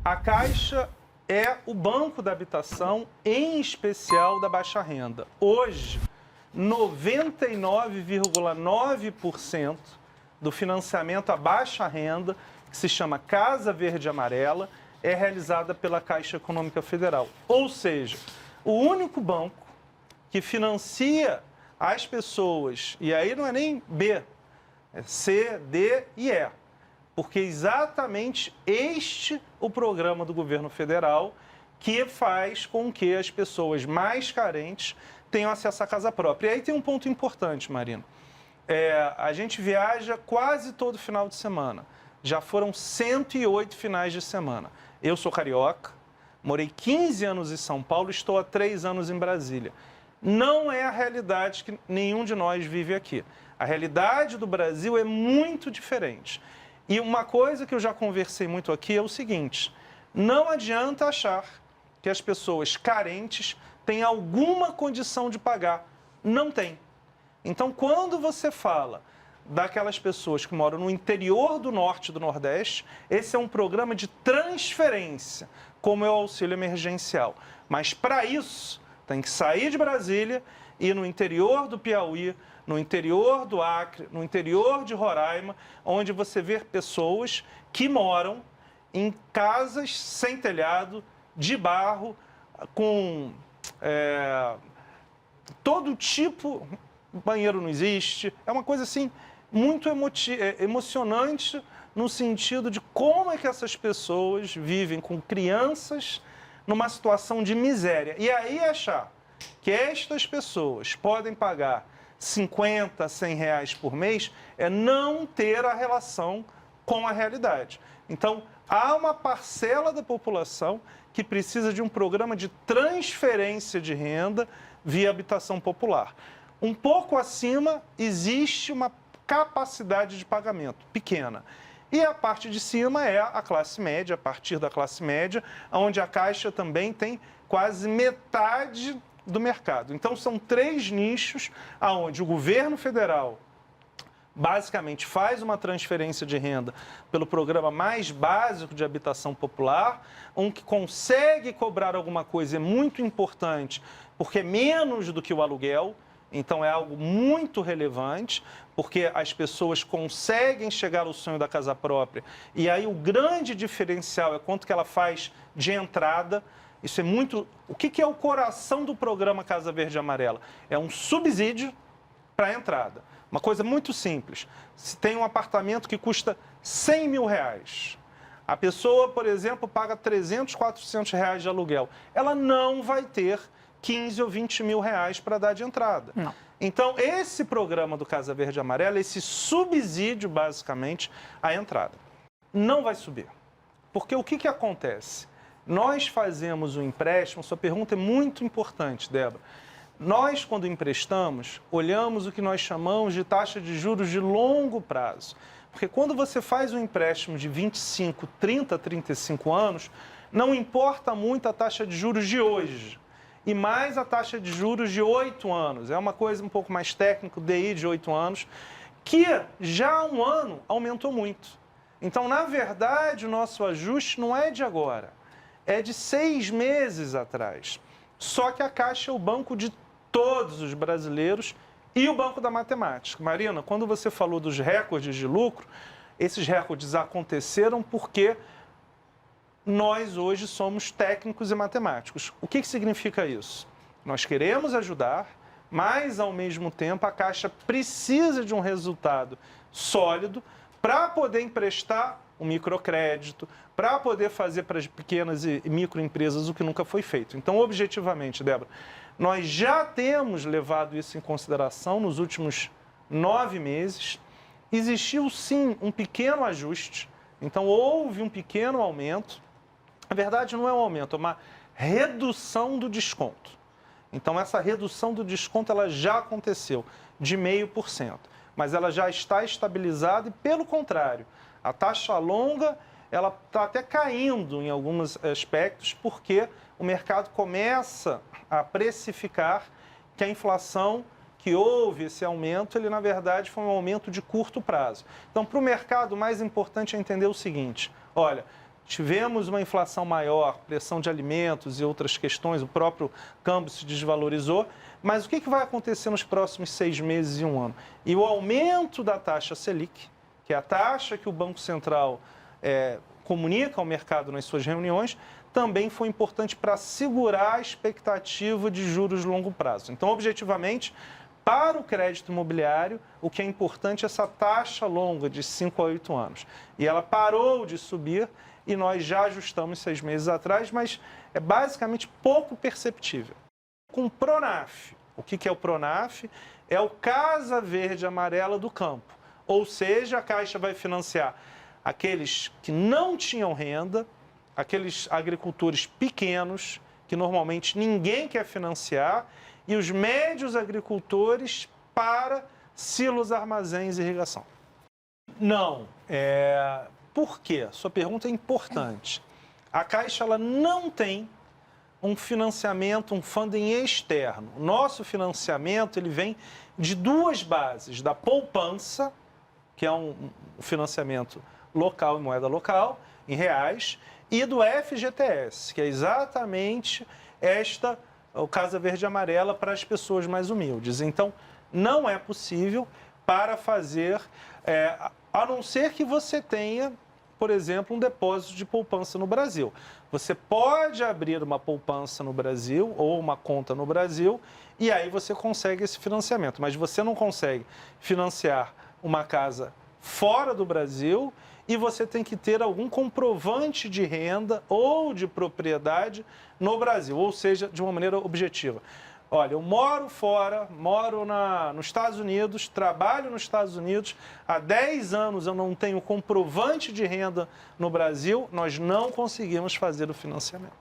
A Caixa é o banco da habitação, em especial da baixa renda. Hoje, 99,9% do financiamento à baixa renda, que se chama Casa Verde e Amarela, é realizada pela Caixa Econômica Federal. Ou seja, o único banco que financia as pessoas, e aí não é nem B, é C, D e E, porque é exatamente este o programa do governo federal que faz com que as pessoas mais carentes tenham acesso à casa própria. E aí tem um ponto importante, Marina. A gente viaja quase todo final de semana. Já foram 108 finais de semana. Eu sou carioca, morei 15 anos em São Paulo, estou há 3 anos em Brasília. Não é a realidade que nenhum de nós vive aqui. A realidade do Brasil é muito diferente. E uma coisa que eu já conversei muito aqui é o seguinte: não adianta achar que as pessoas carentes têm alguma condição de pagar. Não tem. Então, quando você fala daquelas pessoas que moram no interior do norte e do nordeste, esse é um programa de transferência, como é o auxílio emergencial. Mas, para isso, tem que sair de Brasília e ir no interior do Piauí, no interior do Acre, no interior de Roraima, onde você vê pessoas que moram em casas sem telhado, de barro, com todo tipo, banheiro não existe. É uma coisa assim muito emocionante no sentido de como é que essas pessoas vivem com crianças numa situação de miséria. E aí achar que estas pessoas podem pagar 50, 100 reais por mês é não ter a relação com a realidade. Então, há uma parcela da população que precisa de um programa de transferência de renda via habitação popular. Um pouco acima, existe uma capacidade de pagamento pequena. E a parte de cima é a classe média, a partir da classe média, onde a Caixa também tem quase metade do mercado. Então, são 3 nichos onde o governo federal basicamente faz uma transferência de renda pelo programa mais básico de habitação popular, um que consegue cobrar alguma coisa é muito importante, porque é menos do que o aluguel. Então, é algo muito relevante, porque as pessoas conseguem chegar ao sonho da casa própria. E aí, o grande diferencial é quanto que ela faz de entrada. Isso é muito... O que é o coração do programa Casa Verde e Amarela? É um subsídio para a entrada. Uma coisa muito simples. Se tem um apartamento que custa 100 mil reais, a pessoa, por exemplo, paga 300, 400 reais de aluguel. Ela não vai ter 15 ou 20 mil reais para dar de entrada. Não. Então, esse programa do Casa Verde e Amarela, esse subsídio, basicamente, a entrada, não vai subir. Porque o que acontece? Nós fazemos um empréstimo, sua pergunta é muito importante, Débora. Nós, quando emprestamos, olhamos o que nós chamamos de taxa de juros de longo prazo. Porque quando você faz um empréstimo de 25, 30, 35 anos, não importa muito a taxa de juros de hoje. E mais a taxa de juros de 8 anos. É uma coisa um pouco mais técnica, o DI de 8 anos, que já há um ano aumentou muito. Então, na verdade, o nosso ajuste não é de agora, é de 6 meses atrás. Só que a Caixa é o banco de todos os brasileiros e o banco da matemática. Marina, quando você falou dos recordes de lucro, esses recordes aconteceram porque nós hoje somos técnicos e matemáticos. O que significa isso? Nós queremos ajudar, mas, ao mesmo tempo, a Caixa precisa de um resultado sólido para poder emprestar um microcrédito, para poder fazer para as pequenas e microempresas o que nunca foi feito. Então, objetivamente, Débora, nós já temos levado isso em consideração nos últimos 9 meses. Existiu, sim, um pequeno ajuste. Então, houve um pequeno aumento. Na verdade, não é um aumento, é uma redução do desconto. Então, essa redução do desconto ela já aconteceu, de 0,5%. Mas ela já está estabilizada e, pelo contrário, a taxa longa ela está até caindo em alguns aspectos, porque o mercado começa a precificar que a inflação que houve esse aumento, ele na verdade foi um aumento de curto prazo. Então, para o mercado, o mais importante é entender o seguinte: olha, tivemos uma inflação maior, pressão de alimentos e outras questões, o próprio câmbio se desvalorizou, mas o que vai acontecer nos próximos 6 meses e 1 ano? E o aumento da taxa Selic, que é a taxa que o Banco Central comunica ao mercado nas suas reuniões, também foi importante para segurar a expectativa de juros de longo prazo. Então, objetivamente, para o crédito imobiliário, o que é importante é essa taxa longa de 5 a 8 anos. E ela parou de subir e nós já ajustamos 6 meses atrás, mas é basicamente pouco perceptível. Com o Pronaf, o que é o Pronaf? É o Casa Verde Amarela do campo. Ou seja, a Caixa vai financiar aqueles que não tinham renda, aqueles agricultores pequenos, que normalmente ninguém quer financiar, e os médios agricultores para silos, armazéns e irrigação. Não. Por quê? Sua pergunta é importante. A Caixa ela não tem um financiamento, um funding externo. O nosso financiamento ele vem de 2 bases, da poupança, que é um financiamento local, em moeda local, em reais, e do FGTS, que é exatamente o Casa Verde Amarela para as pessoas mais humildes. Então, não é possível para fazer, a não ser que você tenha, por exemplo, um depósito de poupança no Brasil. Você pode abrir uma poupança no Brasil ou uma conta no Brasil e aí você consegue esse financiamento, mas você não consegue financiar uma casa fora do Brasil e você tem que ter algum comprovante de renda ou de propriedade no Brasil, ou seja, de uma maneira objetiva. Olha, eu moro fora, moro nos Estados Unidos, trabalho nos Estados Unidos, há 10 anos eu não tenho comprovante de renda no Brasil, nós não conseguimos fazer o financiamento.